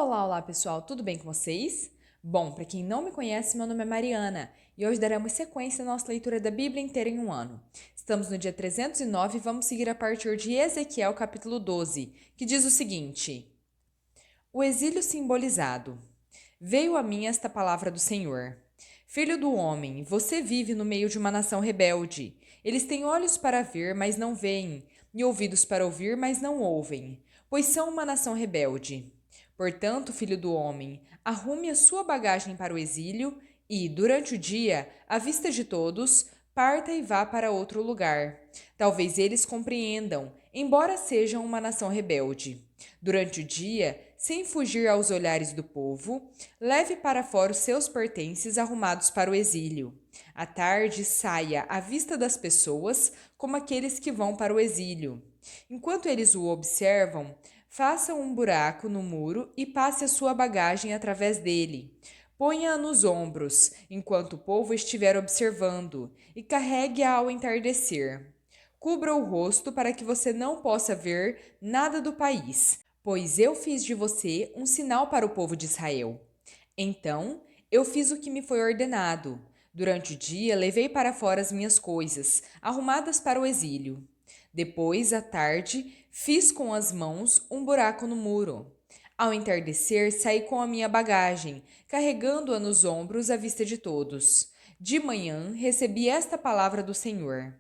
Olá, pessoal, tudo bem com vocês? Bom, para quem não me conhece, meu nome é Mariana e hoje daremos sequência à nossa leitura da Bíblia inteira em um ano. Estamos no dia 309 e vamos seguir a partir de Ezequiel capítulo 12, que diz o seguinte: O exílio simbolizado. Veio a mim esta palavra do Senhor. Filho do homem, você vive no meio de uma nação rebelde. Eles têm olhos para ver, mas não veem, e ouvidos para ouvir, mas não ouvem, pois são uma nação rebelde. Portanto, filho do homem, arrume a sua bagagem para o exílio e, durante o dia, à vista de todos, parta e vá para outro lugar. Talvez eles compreendam, embora sejam uma nação rebelde. Durante o dia, sem fugir aos olhares do povo, leve para fora os seus pertences arrumados para o exílio. À tarde, saia à vista das pessoas, como aqueles que vão para o exílio. Enquanto eles o observam, faça um buraco no muro e passe a sua bagagem através dele. Ponha-a nos ombros, enquanto o povo estiver observando, e carregue-a ao entardecer. Cubra o rosto para que você não possa ver nada do país, pois eu fiz de você um sinal para o povo de Israel. Então, eu fiz o que me foi ordenado. Durante o dia, levei para fora as minhas coisas, arrumadas para o exílio. Depois, à tarde, fiz com as mãos um buraco no muro. Ao entardecer, saí com a minha bagagem, carregando-a nos ombros à vista de todos. De manhã, recebi esta palavra do Senhor: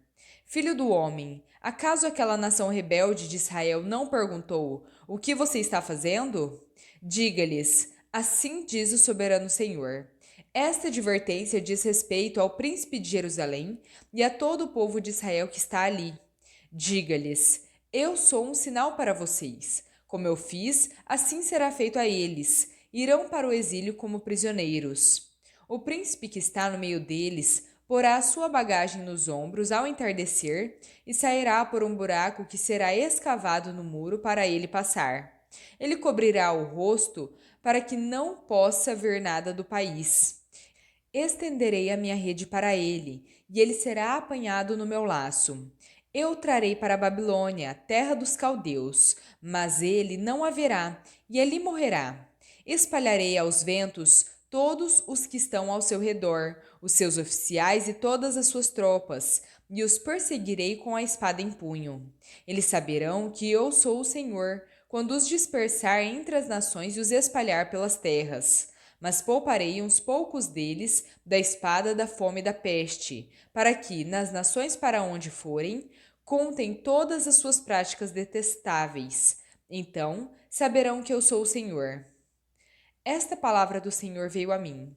Filho do homem, acaso aquela nação rebelde de Israel não perguntou: O que você está fazendo? Diga-lhes: Assim diz o soberano Senhor. Esta advertência diz respeito ao príncipe de Jerusalém e a todo o povo de Israel que está ali. Diga-lhes: Eu sou um sinal para vocês. Como eu fiz, assim será feito a eles. Irão para o exílio como prisioneiros. O príncipe que está no meio deles porá a sua bagagem nos ombros ao entardecer e sairá por um buraco que será escavado no muro para ele passar. Ele cobrirá o rosto para que não possa ver nada do país. Estenderei a minha rede para ele, e ele será apanhado no meu laço. Eu o trarei para a Babilônia, terra dos caldeus, mas ele não a verá, e ali morrerá. Espalharei aos ventos todos os que estão ao seu redor, os seus oficiais e todas as suas tropas, e os perseguirei com a espada em punho. Eles saberão que eu sou o Senhor, quando os dispersar entre as nações e os espalhar pelas terras. Mas pouparei uns poucos deles da espada, da fome e da peste, para que, nas nações para onde forem, contem todas as suas práticas detestáveis. Então saberão que eu sou o Senhor. Esta palavra do Senhor veio a mim.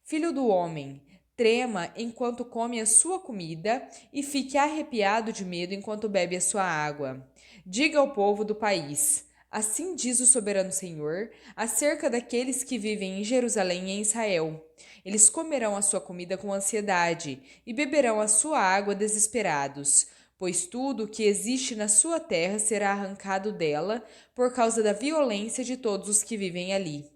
Filho do homem, trema enquanto come a sua comida e fique arrepiado de medo enquanto bebe a sua água. Diga ao povo do país: Assim diz o soberano Senhor acerca daqueles que vivem em Jerusalém e em Israel. Eles comerão a sua comida com ansiedade e beberão a sua água desesperados, pois tudo o que existe na sua terra será arrancado dela por causa da violência de todos os que vivem ali.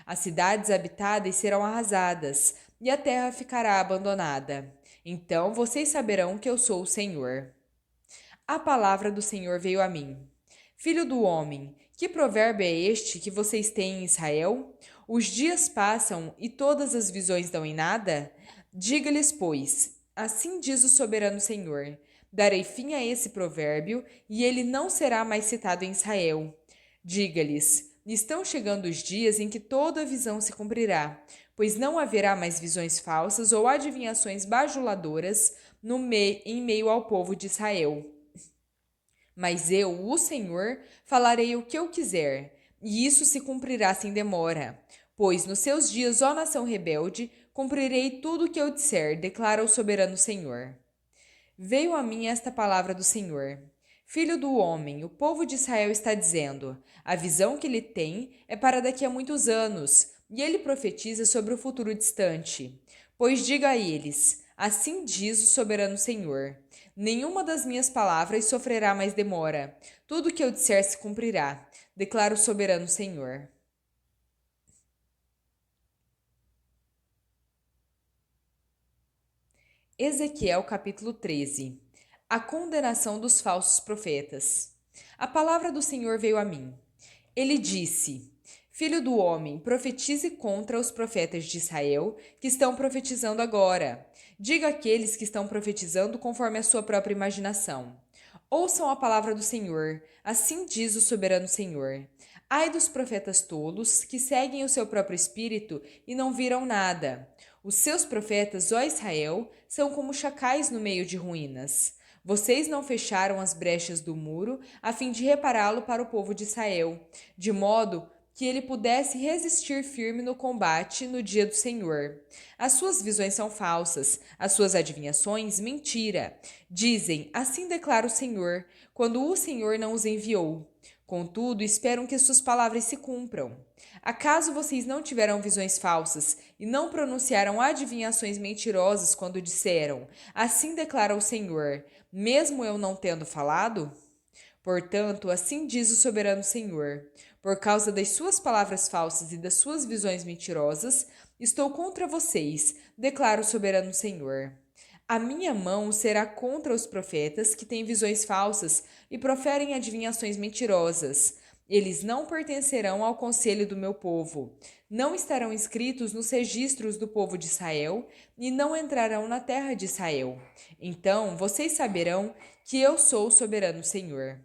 As cidades habitadas serão arrasadas e a terra ficará abandonada. Então vocês saberão que eu sou o Senhor. A palavra do Senhor veio a mim. Filho do homem, que provérbio é este que vocês têm em Israel? Os dias passam e todas as visões dão em nada? Diga-lhes, pois, assim diz o soberano Senhor: darei fim a esse provérbio e ele não será mais citado em Israel. Diga-lhes: estão chegando os dias em que toda visão se cumprirá, pois não haverá mais visões falsas ou adivinhações bajuladoras em meio ao povo de Israel. Mas eu, o Senhor, falarei o que eu quiser, e isso se cumprirá sem demora. Pois nos seus dias, ó nação rebelde, cumprirei tudo o que eu disser, declara o soberano Senhor. Veio a mim esta palavra do Senhor. Filho do homem, o povo de Israel está dizendo: a visão que ele tem é para daqui a muitos anos, e ele profetiza sobre o futuro distante. Pois diga a eles: assim diz o soberano Senhor: nenhuma das minhas palavras sofrerá mais demora. Tudo o que eu disser se cumprirá, declara o soberano Senhor. Ezequiel capítulo 13. A condenação dos falsos profetas. A palavra do Senhor veio a mim. Ele disse: Filho do homem, profetize contra os profetas de Israel que estão profetizando agora. Diga àqueles que estão profetizando conforme a sua própria imaginação. Ouçam a palavra do Senhor, assim diz o soberano Senhor. Ai dos profetas tolos que seguem o seu próprio espírito e não viram nada. Os seus profetas, ó Israel, são como chacais no meio de ruínas. Vocês não fecharam as brechas do muro a fim de repará-lo para o povo de Israel, de modo que ele pudesse resistir firme no combate no dia do Senhor. As suas visões são falsas, as suas adivinhações mentira. Dizem, assim declara o Senhor, quando o Senhor não os enviou. Contudo, esperam que suas palavras se cumpram. Acaso vocês não tiveram visões falsas e não pronunciaram adivinhações mentirosas quando disseram, assim declara o Senhor, mesmo eu não tendo falado? Portanto, assim diz o soberano Senhor: por causa das suas palavras falsas e das suas visões mentirosas, estou contra vocês, declara o soberano Senhor. A minha mão será contra os profetas que têm visões falsas e proferem adivinhações mentirosas. Eles não pertencerão ao conselho do meu povo, não estarão inscritos nos registros do povo de Israel e não entrarão na terra de Israel. Então vocês saberão que eu sou o soberano Senhor.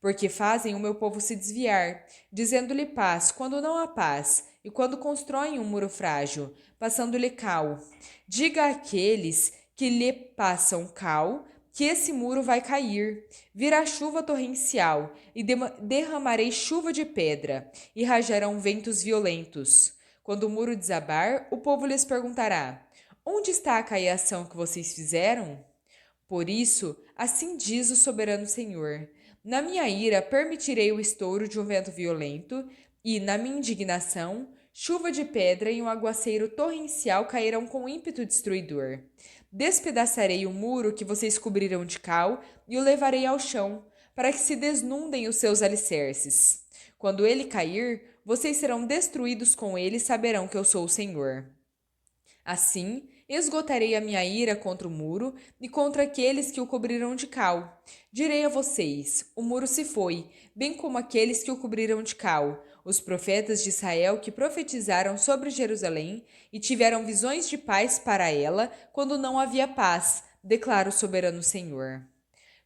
Porque fazem o meu povo se desviar, dizendo-lhe paz quando não há paz, e quando constroem um muro frágil, passando-lhe cal. Diga àqueles que lhe passam cal que esse muro vai cair. Virá chuva torrencial, e derramarei chuva de pedra, e rajarão ventos violentos. Quando o muro desabar, o povo lhes perguntará: onde está a caiação que vocês fizeram? Por isso, assim diz o soberano Senhor: na minha ira permitirei o estouro de um vento violento, e, na minha indignação, chuva de pedra e um aguaceiro torrencial cairão com ímpeto destruidor. Despedaçarei o muro que vocês cobriram de cal e o levarei ao chão, para que se desnudem os seus alicerces. Quando ele cair, vocês serão destruídos com ele e saberão que eu sou o Senhor. Assim, esgotarei a minha ira contra o muro e contra aqueles que o cobriram de cal. Direi a vocês: o muro se foi, bem como aqueles que o cobriram de cal, os profetas de Israel que profetizaram sobre Jerusalém e tiveram visões de paz para ela quando não havia paz, declara o soberano Senhor.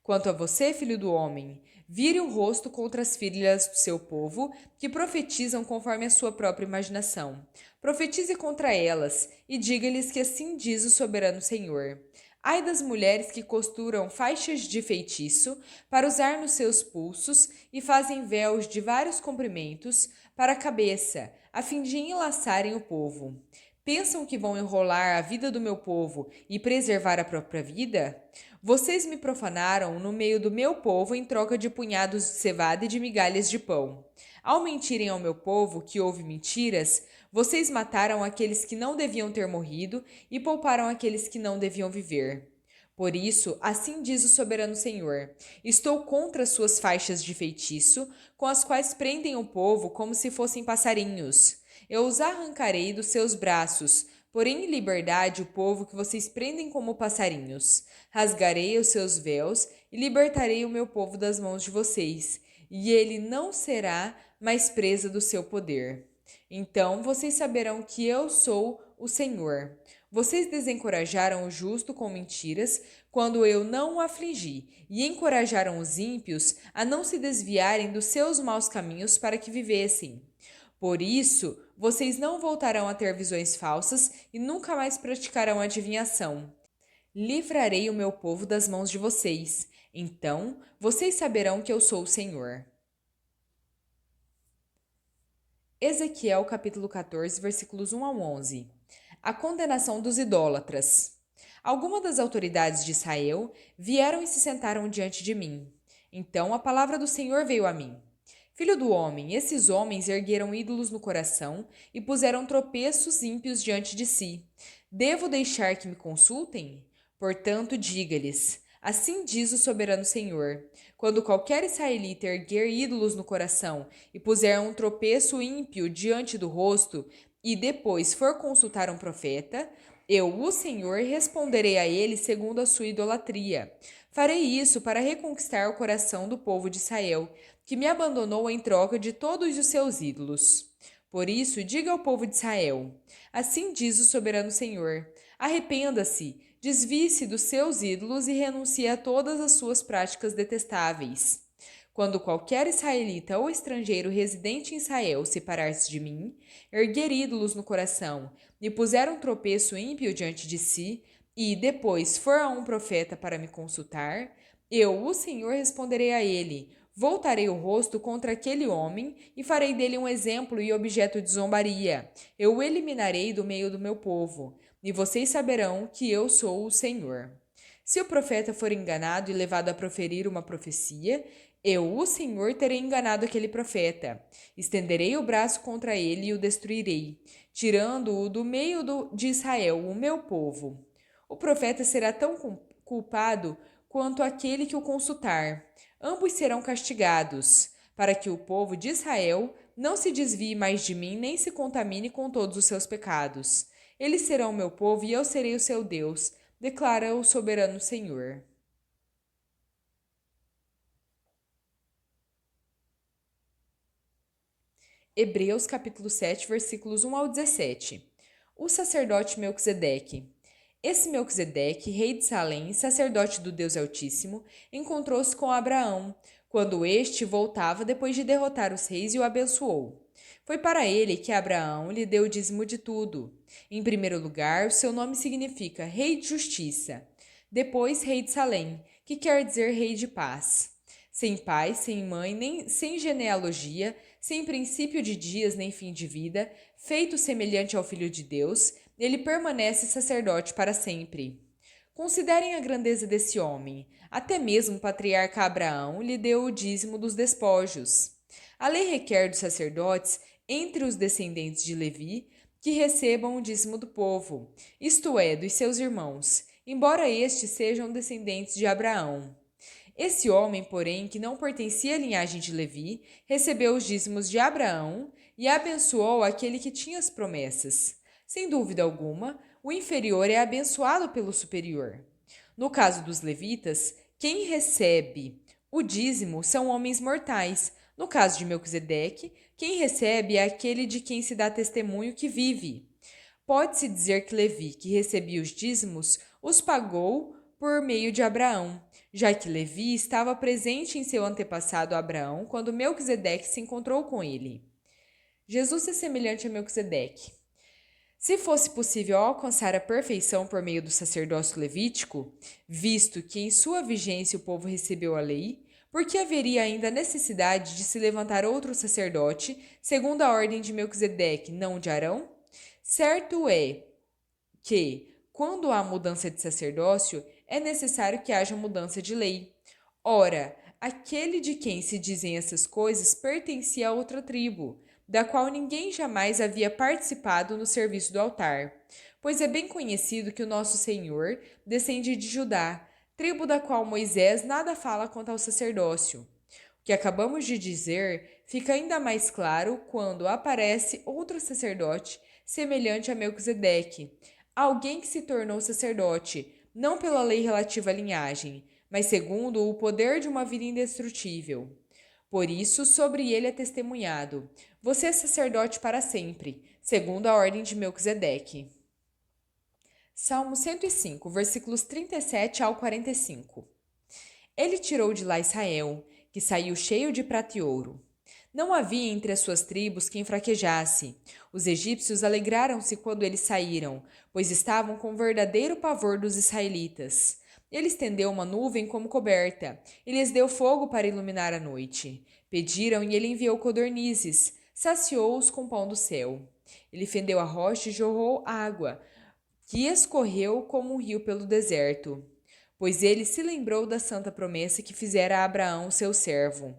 Quanto a você, filho do homem, vire o rosto contra as filhas do seu povo, que profetizam conforme a sua própria imaginação. Profetize contra elas, e diga-lhes que assim diz o soberano Senhor. Ai das mulheres que costuram faixas de feitiço para usar nos seus pulsos e fazem véus de vários comprimentos para a cabeça, a fim de enlaçarem o povo. Pensam que vão enrolar a vida do meu povo e preservar a própria vida? Vocês me profanaram no meio do meu povo em troca de punhados de cevada e de migalhas de pão. Ao mentirem ao meu povo que houve mentiras, vocês mataram aqueles que não deviam ter morrido e pouparam aqueles que não deviam viver. Por isso, assim diz o soberano Senhor: estou contra suas faixas de feitiço, com as quais prendem o povo como se fossem passarinhos. Eu os arrancarei dos seus braços, porém em liberdade o povo que vocês prendem como passarinhos. Rasgarei os seus véus e libertarei o meu povo das mãos de vocês, e ele não será mais presa do seu poder. Então vocês saberão que eu sou o Senhor. Vocês desencorajaram o justo com mentiras, quando eu não o afligi, e encorajaram os ímpios a não se desviarem dos seus maus caminhos para que vivessem. Por isso, vocês não voltarão a ter visões falsas e nunca mais praticarão adivinhação. Livrarei o meu povo das mãos de vocês. Então, vocês saberão que eu sou o Senhor. Ezequiel capítulo 14, versículos 1 ao 11. A condenação dos idólatras. Algumas das autoridades de Israel vieram e se sentaram diante de mim. Então a palavra do Senhor veio a mim. Filho do homem, esses homens ergueram ídolos no coração e puseram tropeços ímpios diante de si. Devo deixar que me consultem? Portanto, diga-lhes: assim diz o soberano Senhor: quando qualquer israelita erguer ídolos no coração e puser um tropeço ímpio diante do rosto, e depois for consultar um profeta, eu, o Senhor, responderei a ele segundo a sua idolatria. Farei isso para reconquistar o coração do povo de Israel, que me abandonou em troca de todos os seus ídolos. Por isso, diga ao povo de Israel: assim diz o soberano Senhor: arrependa-se, desvie-se dos seus ídolos e renuncie a todas as suas práticas detestáveis. Quando qualquer israelita ou estrangeiro residente em Israel separar-se de mim, erguer ídolos no coração e puser um tropeço ímpio diante de si, e depois for a um profeta para me consultar, eu, o Senhor, responderei a ele: voltarei o rosto contra aquele homem e farei dele um exemplo e objeto de zombaria. Eu o eliminarei do meio do meu povo, e vocês saberão que eu sou o Senhor. Se o profeta for enganado e levado a proferir uma profecia, eu, o Senhor, terei enganado aquele profeta. Estenderei o braço contra ele e o destruirei, tirando-o do meio de Israel, o meu povo. O profeta será tão culpado quanto aquele que o consultar. Ambos serão castigados, para que o povo de Israel não se desvie mais de mim, nem se contamine com todos os seus pecados. Eles serão meu povo e eu serei o seu Deus, declara o soberano Senhor. Hebreus capítulo 7, versículos 1 ao 17. O sacerdote Melquisedeque. Esse Melquisedeque, rei de Salém, sacerdote do Deus Altíssimo, encontrou-se com Abraão, quando este voltava depois de derrotar os reis e o abençoou. Foi para ele que Abraão lhe deu o dízimo de tudo. Em primeiro lugar, o seu nome significa Rei de Justiça. Depois, Rei de Salém, que quer dizer Rei de Paz. Sem pai, sem mãe, nem sem genealogia, sem princípio de dias nem fim de vida, feito semelhante ao Filho de Deus, ele permanece sacerdote para sempre. Considerem a grandeza desse homem. Até mesmo o patriarca Abraão lhe deu o dízimo dos despojos. A lei requer dos sacerdotes, entre os descendentes de Levi, que recebam o dízimo do povo, isto é, dos seus irmãos, embora estes sejam descendentes de Abraão. Esse homem, porém, que não pertencia à linhagem de Levi, recebeu os dízimos de Abraão e abençoou aquele que tinha as promessas. Sem dúvida alguma, o inferior é abençoado pelo superior. No caso dos levitas, quem recebe o dízimo são homens mortais. No caso de Melquisedeque, quem recebe é aquele de quem se dá testemunho que vive. Pode-se dizer que Levi, que recebia os dízimos, os pagou por meio de Abraão, já que Levi estava presente em seu antepassado Abraão quando Melquisedeque se encontrou com ele. Jesus é semelhante a Melquisedeque. Se fosse possível alcançar a perfeição por meio do sacerdócio levítico, visto que em sua vigência o povo recebeu a lei, por que haveria ainda necessidade de se levantar outro sacerdote, segundo a ordem de Melquisedeque, não de Arão? Certo é que, quando há mudança de sacerdócio, é necessário que haja mudança de lei. Ora, aquele de quem se dizem essas coisas pertencia a outra tribo, da qual ninguém jamais havia participado no serviço do altar, pois é bem conhecido que o nosso Senhor descende de Judá, tribo da qual Moisés nada fala quanto ao sacerdócio. O que acabamos de dizer fica ainda mais claro quando aparece outro sacerdote semelhante a Melquisedeque, alguém que se tornou sacerdote, não pela lei relativa à linhagem, mas segundo o poder de uma vida indestrutível. Por isso, sobre ele é testemunhado: você é sacerdote para sempre, segundo a ordem de Melquisedeque. Salmo 105, versículos 37 ao 45. Ele tirou de lá Israel, que saiu cheio de prata e ouro. Não havia entre as suas tribos quem fraquejasse. Os egípcios alegraram-se quando eles saíram, pois estavam com verdadeiro pavor dos israelitas. Ele estendeu uma nuvem como coberta, e lhes deu fogo para iluminar a noite. Pediram e ele enviou codornizes, saciou-os com pão do céu. Ele fendeu a rocha e jorrou água, que escorreu como um rio pelo deserto. Pois ele se lembrou da santa promessa que fizera a Abraão, seu servo.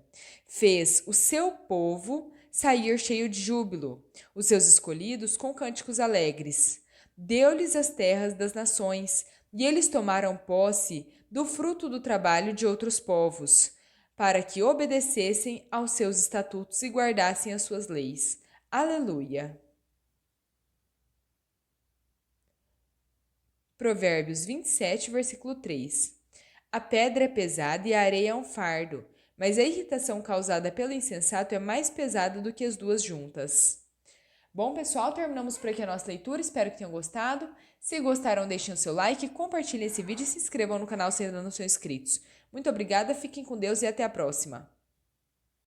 Fez o seu povo sair cheio de júbilo, os seus escolhidos com cânticos alegres. Deu-lhes as terras das nações, e eles tomaram posse do fruto do trabalho de outros povos, para que obedecessem aos seus estatutos e guardassem as suas leis. Aleluia! Provérbios 27, versículo 3. A pedra é pesada e a areia é um fardo, mas a irritação causada pelo insensato é mais pesada do que as duas juntas. Bom, pessoal, terminamos por aqui a nossa leitura. Espero que tenham gostado. Se gostaram, deixem o seu like, compartilhem esse vídeo e se inscrevam no canal se ainda não são inscritos. Muito obrigada, fiquem com Deus e até a próxima.